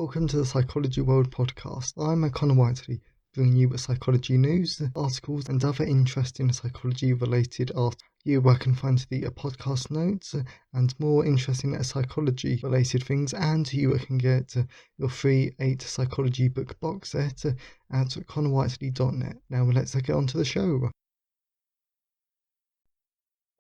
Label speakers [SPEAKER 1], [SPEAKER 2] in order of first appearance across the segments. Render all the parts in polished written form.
[SPEAKER 1] Welcome to the Psychology World podcast. I'm Connor Whiteley, bringing you psychology news, articles, and other interesting psychology-related articles. Where I can find the podcast notes and more interesting psychology-related things, and you can get your free 8 psychology book box set at connorwhiteley.net. Now let's get on to the show.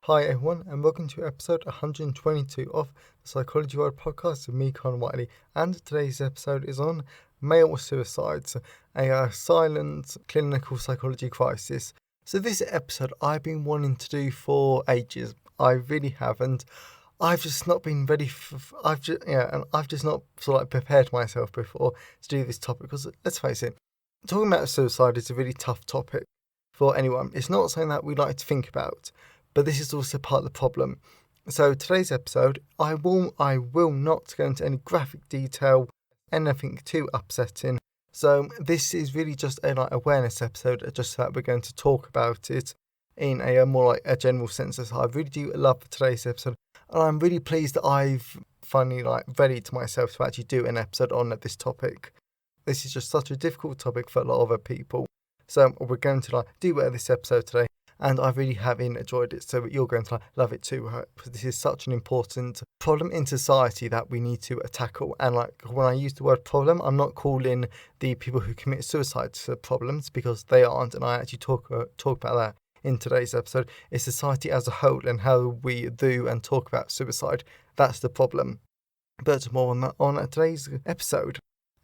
[SPEAKER 1] Hi everyone, and welcome to episode 122 of the Psychology World podcast with me, Connor Whiteley. And today's episode is on male suicides, a silent clinical psychology crisis. So this episode I've been wanting to do for ages. I really have, and I've just not been ready. I've just not sort of prepared myself before to do this topic, because let's face it, talking about suicide is a really tough topic for anyone. It's not something that we like to think about. But this is also part of the problem. So today's episode, I will not go into any graphic detail, anything too upsetting. So this is really just an awareness episode, just so that we're going to talk about it in a more like a general sense. So I really do love today's episode, and I'm really pleased that I've finally ready to myself to actually do an episode on this topic. This is just such a difficult topic for a lot of other people. So we're going to do this episode today. And I really have enjoyed it, so you're going to love it too. Because this is such an important problem in society that we need to tackle. And when I use the word problem, I'm not calling the people who commit suicide problems, because they aren't. And I actually talk about that in today's episode. It's society as a whole and how we do and talk about suicide. That's the problem. But more on that on today's episode.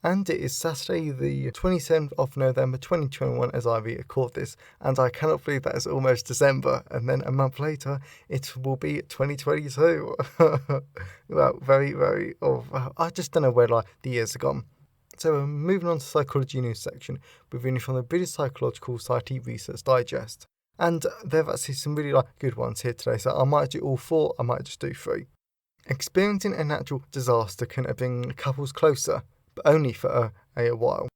[SPEAKER 1] And it is Saturday, the 27th of November 2021 as I record this, and I cannot believe that it's almost December, and then a month later it will be 2022. Well, very, very, I just don't know where the years have gone. So we're moving on to the psychology news section, with reading from the British Psychological Society Research Digest. And there are actually some really good ones here today, so I might do all 4, I might just do 3. Experiencing a natural disaster can bring couples closer, but only for a while.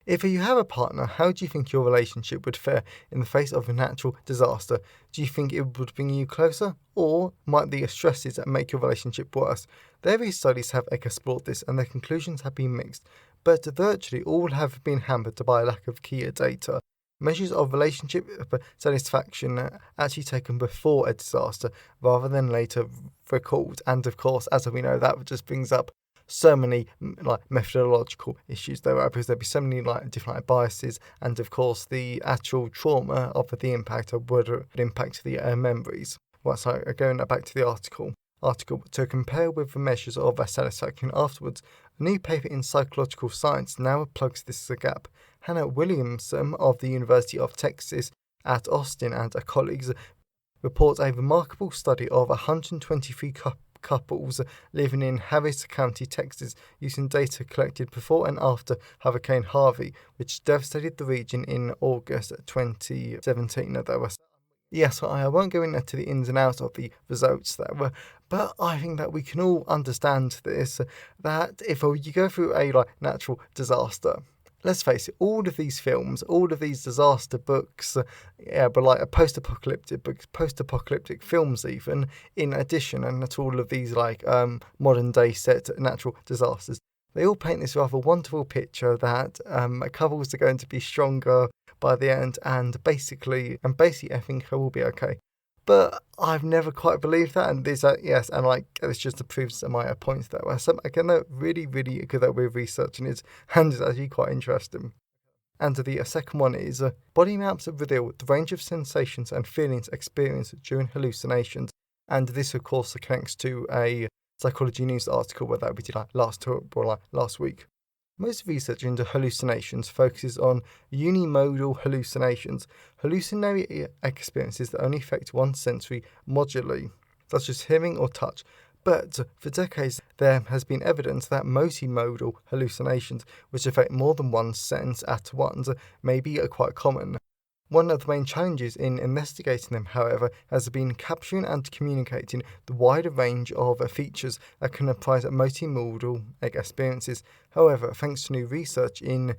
[SPEAKER 1] If you have a partner, how do you think your relationship would fare in the face of a natural disaster? Do you think it would bring you closer, or might the stresses that make your relationship worse? Various studies have explored this, and their conclusions have been mixed, but virtually all have been hampered by a lack of key data. Measures of relationship satisfaction actually taken before a disaster rather than later recalled, and of course, as we know, that just brings up so many methodological issues there, because there'd be so many different biases, and of course the actual trauma of the impact would impact the memories. Well, so going back to the article to compare with the measures of satisfaction afterwards, a new paper in Psychological Science now plugs this gap. Hannah Williamson of the University of Texas at Austin and her colleagues reports a remarkable study of 123 couples living in Harris County, Texas, using data collected before and after Hurricane Harvey, which devastated the region in August 2017. Yes, I won't go into the ins and outs of the results there, but I think that we can all understand this, that if you go through a natural disaster, let's face it, all of these films, all of these disaster books, but post-apocalyptic books, post-apocalyptic films even, in addition, and to all of these modern-day set natural disasters, they all paint this rather wonderful picture that couples are going to be stronger by the end, and basically I think I will be okay. But I've never quite believed that, and this, yes, and this just proves my points that were some again they're really, really good that we're researching it, and it's actually quite interesting. And the second one is body maps reveal the range of sensations and feelings experienced during hallucinations, and this of course connects to a Psychology News article that we did last week. Most research into hallucinations focuses on unimodal hallucinations, hallucinatory experiences that only affect one sensory moduli, such as hearing or touch. But for decades, there has been evidence that multimodal hallucinations, which affect more than one sense at once, may be quite common. One of the main challenges in investigating them, however, has been capturing and communicating the wider range of features that can comprise multimodal experiences. However, thanks to new research in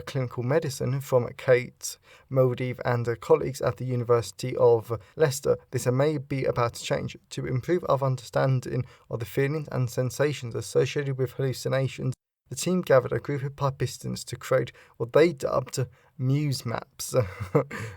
[SPEAKER 1] clinical medicine from Kate Moldive and her colleagues at the University of Leicester, this may be about to change. To improve our understanding of the feelings and sensations associated with hallucinations, The team gathered a group of participants to create what they dubbed muse maps,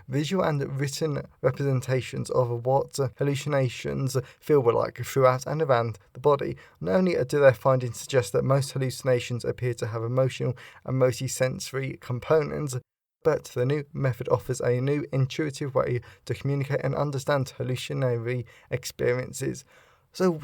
[SPEAKER 1] visual and written representations of what hallucinations feel like throughout and around the body. Not only do their findings suggest that most hallucinations appear to have emotional and multi-sensory components, but the new method offers a new intuitive way to communicate and understand hallucinatory experiences. So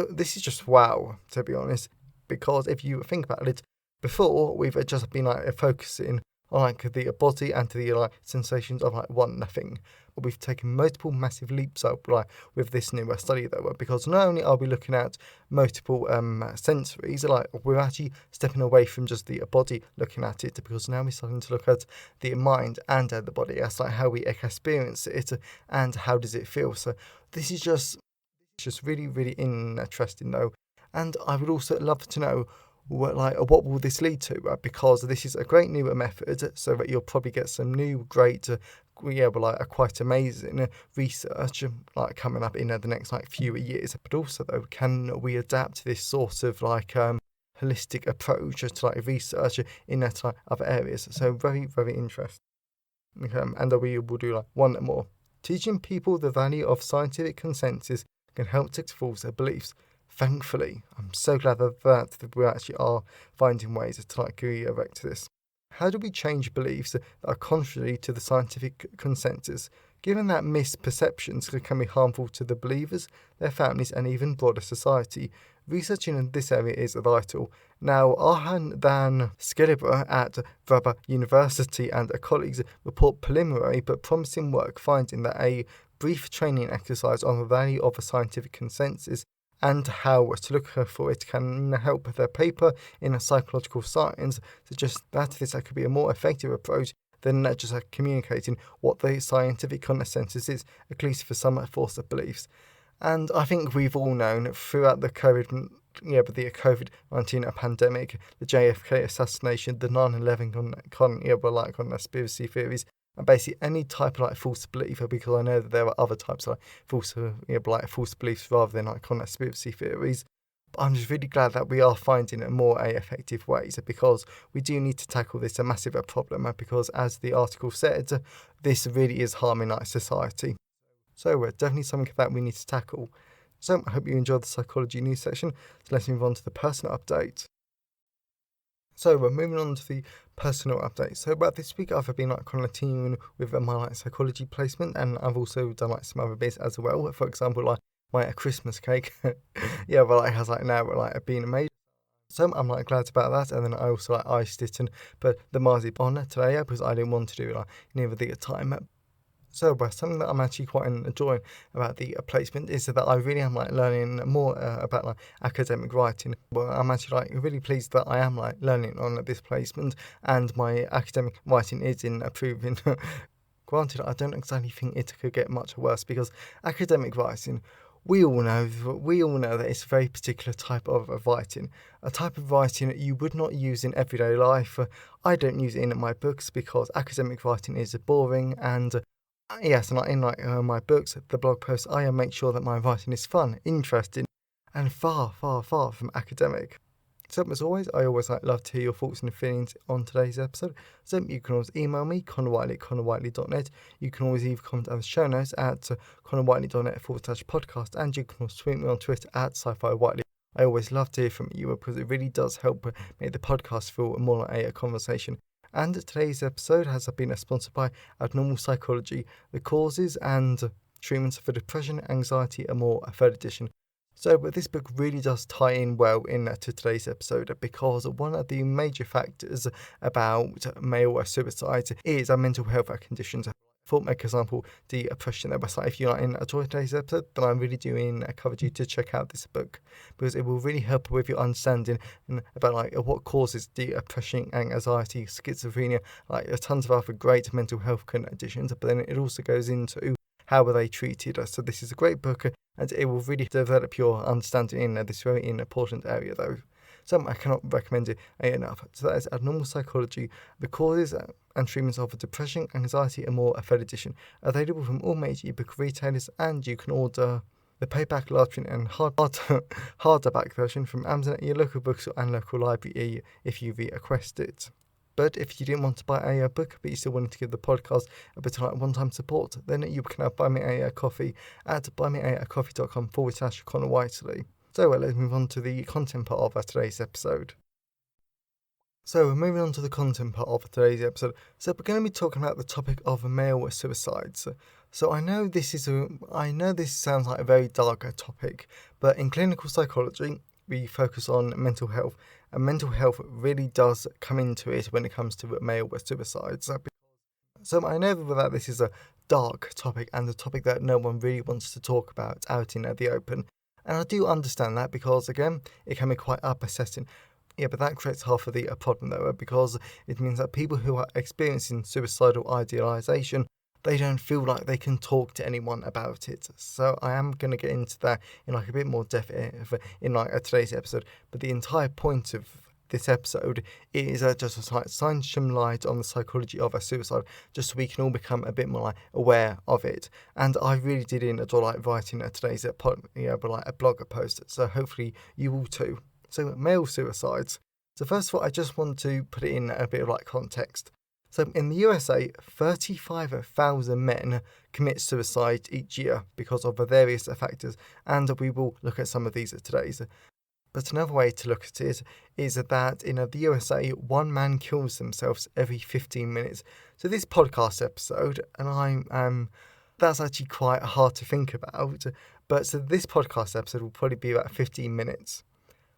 [SPEAKER 1] this is just wow, to be honest, because if you think about it, before we've just been focusing on the body and the sensations of one thing. But we've taken multiple massive leaps up with this new study though, because not only are we looking at multiple sensories, we're actually stepping away from just the body looking at it, because now we're starting to look at the mind and the body as how we experience it and how does it feel. So this is just really, really interesting though. And I would also love to know what will this lead to? Because this is a great new method, so that you'll probably get some new, great, quite amazing research coming up in the next few years. But also though, can we adapt this sort of holistic approach to research in other areas? So very, very interesting. And we will do one more. Teaching people the value of scientific consensus can help to false beliefs. Thankfully, I'm so glad that we actually are finding ways to correct this. How do we change beliefs that are contrary to the scientific consensus, given that misperceptions can be harmful to the believers, their families, and even broader society? Research in this area is vital. Now, Arhan Dan Skeliber at Vraba University and colleagues report preliminary but promising work finding that a brief training exercise on the value of a scientific consensus and how to look for it can help. Their paper in Psychological Science suggests that this could be a more effective approach than just communicating what the scientific consensus is, at least for some false beliefs. And I think we've all known throughout the COVID-19 pandemic, the JFK assassination, the 9/11 conspiracy theories, and basically any type of false belief, because I know that there are other types of false beliefs rather than conspiracy theories. But I'm just really glad that we are finding more effective ways, because we do need to tackle this a massive problem, because as the article said, this really is harming society. So definitely something that we need to tackle. So I hope you enjoyed the psychology news section. So let's move on to the personal update. So we're moving on to the personal update. So about this week, I've been continuing with my psychology placement, and I've also done some other bits as well. For example, my Christmas cake, has now been made. So I'm glad about that, and then I also iced it and put the marzipan on today because I didn't want to do near the time. So something that I'm actually quite enjoying about the placement is that I really am learning more about academic writing. Well, I'm actually really pleased that I am learning on this placement, and my academic writing is improving. Granted, I don't exactly think it could get much worse, because academic writing, we all know that it's a very particular type of writing, a type of writing that you would not use in everyday life. I don't use it in my books because academic writing is boring, and yes, and in my books, the blog posts, I make sure that my writing is fun, interesting, and far, far, far from academic. So as always, I always love to hear your thoughts and feelings on today's episode. So you can always email me, connorwhiteley@connorwhiteley.net. You can always leave a comment on the show notes at connorwhiteley.net/podcast, and you can also tweet me on Twitter at sci-fi-whiteley. I always love to hear from you, because it really does help make the podcast feel more like a conversation. And today's episode has been sponsored by Abnormal Psychology, the causes and treatments for depression, anxiety, and more, 3rd edition. So, but this book really does tie in well into today's episode, because one of the major factors about male suicide is mental health conditions. For example, depression. If you enjoyed today's episode, then I really do encourage you to check out this book, because it will really help with your understanding about what causes depression, anxiety, schizophrenia, tons of other great mental health conditions. But then it also goes into how are they treated. So this is a great book, and it will really develop your understanding in this very important area though. So I cannot recommend it enough. So that is Abnormal Psychology, the causes and treatments of depression, anxiety, and more, 3rd edition. Available from all major ebook retailers, and you can order the paperback, large print and hardback version from Amazon at your local bookstore and local library if you request it. But if you didn't want to buy a book, but you still wanted to give the podcast a bit of like one-time support, then you can buy me a coffee at buymeacoffee.com/Connor Whiteley. So let's move on to the content part of today's episode. So we're moving on to the content part of today's episode. So we're going to be talking about the topic of male suicides. So I know this sounds like a very dark topic, but in clinical psychology, we focus on mental health, and mental health really does come into it when it comes to male suicides. So I know that this is a dark topic and a topic that no one really wants to talk about out in the open. And I do understand that because, again, it can be quite upsetting. Yeah, but that creates half of the problem, though, because it means that people who are experiencing suicidal idealization, they don't feel like they can talk to anyone about it. So I am going to get into that in like a bit more depth in today's episode. But the entire point of this episode is just to shine some light on the psychology of suicide, just so we can all become a bit more aware of it. And I really did enjoy writing today's a blog post. So hopefully you will too. So male suicides. So first of all, I just want to put it in a bit of context. So in the USA, 35,000 men commit suicide each year because of various factors, and we will look at some of these today. But another way to look at it is that in the USA, one man kills themselves every 15 minutes. So this podcast episode, and that's actually quite hard to think about, but so this podcast episode will probably be about 15 minutes.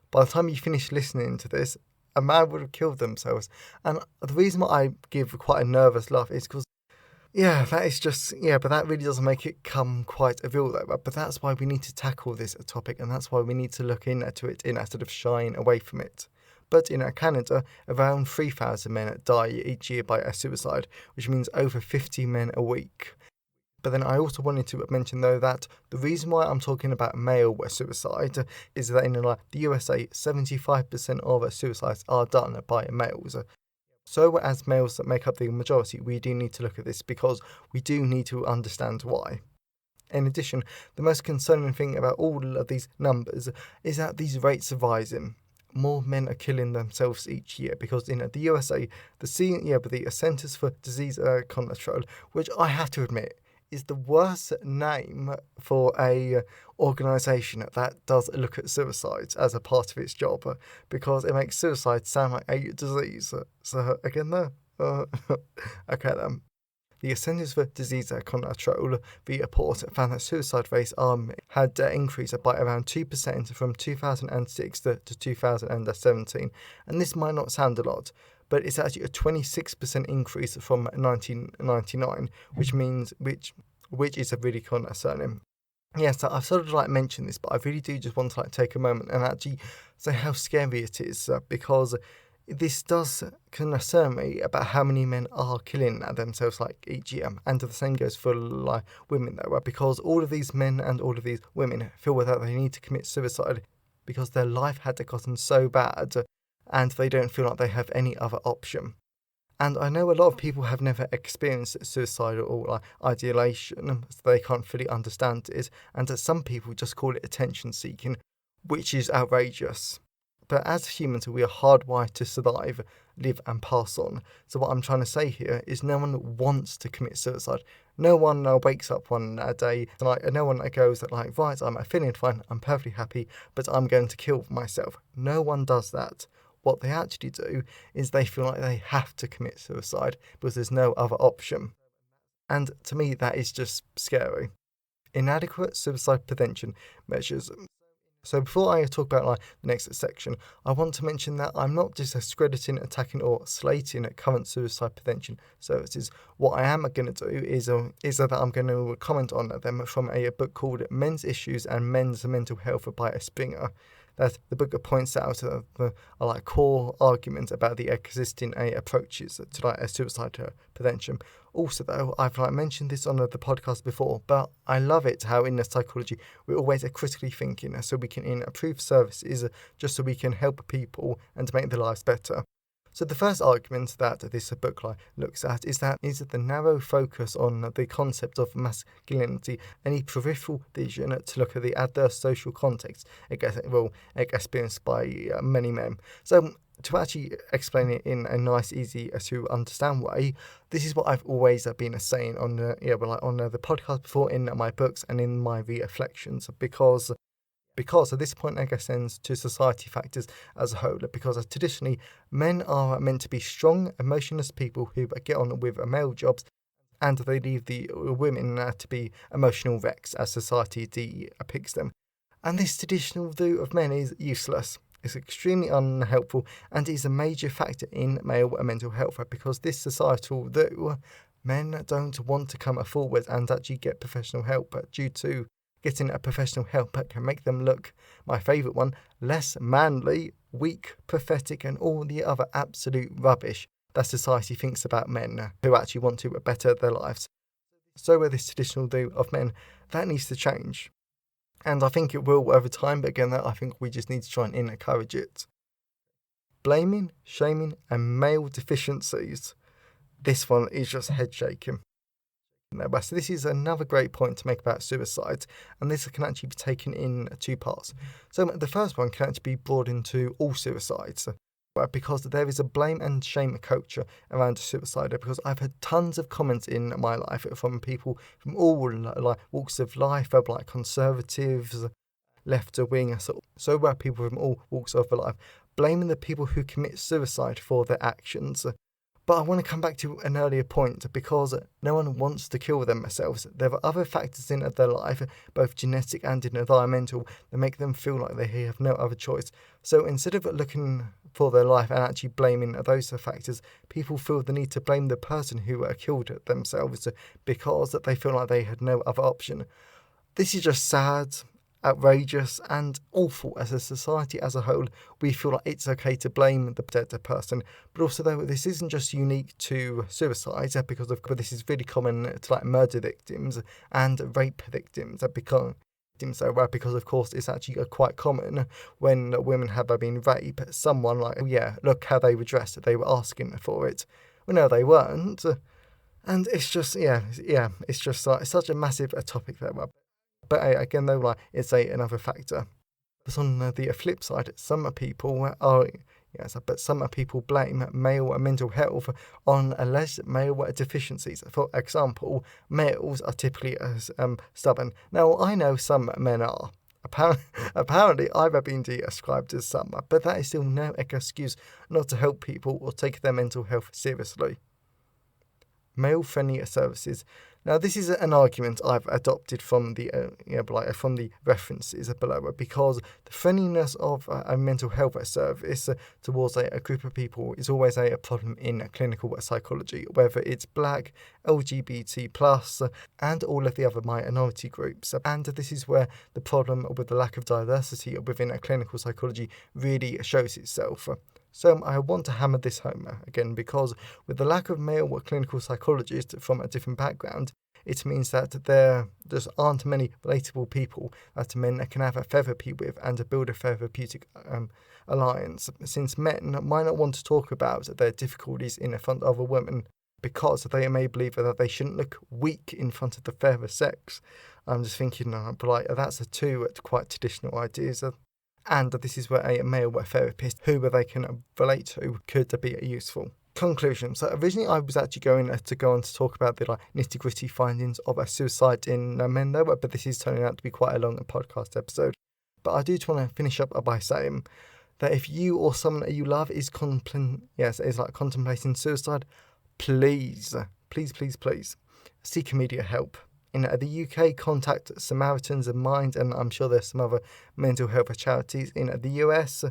[SPEAKER 1] By the time you finish listening to this, a man would have killed themselves. And the reason why I give quite a nervous laugh is because, but that really doesn't make it come quite a real though. But that's why we need to tackle this topic, and that's why we need to look into it instead of shying away from it. But in Canada, around 3,000 men die each year by a suicide, which means over 50 men a week. But then I also wanted to mention, though, that the reason why I'm talking about male suicide is that in the USA, 75% of suicides are done by males. So as males that make up the majority, we do need to look at this because we do need to understand why. In addition, the most concerning thing about all of these numbers is that these rates are rising. More men are killing themselves each year because in the USA, the Centers for Disease Control, which I have to admit, is the worst name for a organisation that does look at suicides as a part of its job, because it makes suicide sound like a disease. So again there, okay then. The Centers for Disease Control, the report found that suicide rates had increased by around 2% from 2006 to 2017, and this might not sound a lot, but it's actually a 26% increase from 1999, which is a really concerning. Yeah, so I've sort of mentioned this, but I really do just want to take a moment and actually say how scary it is, because this does concern me about how many men are killing themselves each year, and the same goes for women though, because all of these men and all of these women feel that they need to commit suicide because their life had gotten so bad and they don't feel like they have any other option. And I know a lot of people have never experienced suicidal or ideation, so they can't fully understand it, and that some people just call it attention seeking, which is outrageous. But as humans, we are hardwired to survive, live and pass on. So what I'm trying to say here is no one wants to commit suicide. No one wakes up one day, no one goes right, I'm feeling fine, I'm perfectly happy, but I'm going to kill myself. No one does that. What they actually do is they feel like they have to commit suicide because there's no other option. And to me, that is just scary. Inadequate suicide prevention measures. So before I talk about the next section, I want to mention that I'm not discrediting, attacking or slating current suicide prevention services. What I am going to do is that I'm going to comment on them from a book called Men's Issues and Men's Mental Health by Springer. That the book points out the core arguments about the existing approaches to suicide prevention. Also, though, I've mentioned this on the podcast before, but I love it how in the psychology we're always critically thinking, so we can improve services just so we can help people and make their lives better. So the first argument that this book looks at is the narrow focus on the concept of masculinity, any peripheral vision to look at the adverse social context experienced by many men. So to actually explain it in a nice, easy to understand way, this is what I've always been saying on the podcast before, in my books and in my reflections, because at this point, ends to society factors as a whole, because traditionally men are meant to be strong, emotionless people who get on with male jobs, and they leave the women to be emotional wrecks as society depicts them. And this traditional view of men is useless. It's extremely unhelpful, and is a major factor in male mental health, because this societal view, men don't want to come forward and actually get professional help due to getting a professional help can make them look, my favourite one, less manly, weak, pathetic, and all the other absolute rubbish that society thinks about men who actually want to better their lives. So with this traditional view of men, that needs to change. And I think it will over time, but again, I think we just need to try and encourage it. Blaming, shaming, and male deficiencies. This one is just head shaking. So this is another great point to make about suicide, and this can actually be taken in two parts. So the first one can actually be brought into all suicides, because there is a blame and shame culture around suicide, because I've had tons of comments in my life from people from all walks of life, like conservatives, left-wing, so people from all walks of life, blaming the people who commit suicide for their actions. But I want to come back to an earlier point, because no one wants to kill themselves. There are other factors in their life, both genetic and environmental, that make them feel like they have no other choice. So instead of looking for their life and actually blaming those factors, people feel the need to blame the person who killed themselves because they feel like they had no other option. This is just sad, outrageous, and awful. As a society as a whole, we feel like it's okay to blame the dead person, but also though this isn't just unique to suicide, because this is really common to murder victims and rape victims because of course it's actually quite common when women have been raped, someone look how they were dressed, they were asking for it. Well, no, they weren't. And it's just it's just it's such a massive topic there. But again, though, it's another factor. But on the flip side, some people blame male mental health on alleged male deficiencies. For example, males are typically stubborn. Now, I know some men are. Apparently, I've been described as some, but that is still no excuse not to help people or take their mental health seriously. Male-friendly services. Now, this is an argument I've adopted from the from the references below, because the friendliness of a mental health service towards a group of people is always a problem in clinical psychology, whether it's Black, LGBT+, and all of the other minority groups. And this is where the problem with the lack of diversity within clinical psychology really shows itself. So I want to hammer this home again, because with the lack of male clinical psychologists from a different background, it means that there just aren't many relatable people that men can have a therapy with and build a therapeutic alliance, since men might not want to talk about their difficulties in front of a woman because they may believe that they shouldn't look weak in front of the fairer sex. I'm just thinking, that's two quite traditional ideas. And this is where a male therapist who they can relate to could be useful. Conclusion. So originally I was actually going to go on to talk about the nitty-gritty findings of a suicide in men, though, but this is turning out to be quite a long podcast episode. But I do just want to finish up by saying that if you or someone that you love is contemplating suicide, please seek immediate help. In the UK, contact Samaritans of Mind, and I'm sure there's some other mental health charities. In the US,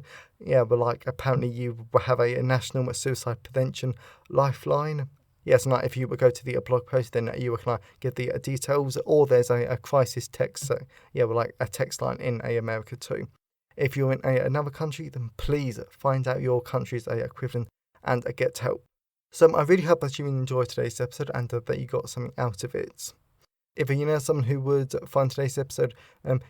[SPEAKER 1] apparently you have a national suicide prevention lifeline. Yes, and if you would go to the blog post, then you can get the details, or there's a crisis text, a text line in America too. If you're in another country, then please find out your country's equivalent and get help. So I really hope that you enjoyed today's episode and that you got something out of it. If you know someone who would find today's episode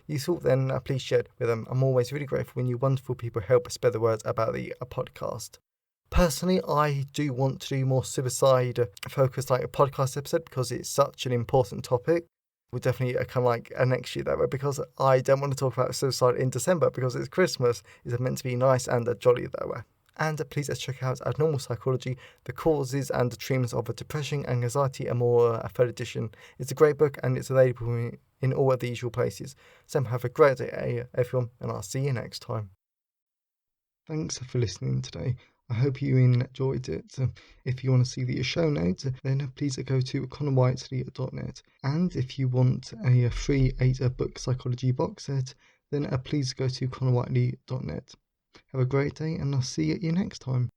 [SPEAKER 1] useful, then please share it with them. I'm always really grateful when you wonderful people help spread the word about the podcast. Personally, I do want to do more suicide focused like a podcast episode because it's such an important topic. We're definitely kind of like a next year that way, because I don't want to talk about suicide in December because it's Christmas. It's meant to be nice and jolly that way. And please let's check out Abnormal Psychology, The Causes and the Treatments of Depression and Anxiety, and more, a third edition. It's a great book and it's available in all of the usual places. So have a great day, everyone, and I'll see you next time. Thanks for listening today. I hope you enjoyed it. If you want to see the show notes, then please go to connorwhiteley.net. And if you want a free 8-book psychology box set, then please go to connorwhiteley.net. Have a great day, and I'll see you next time.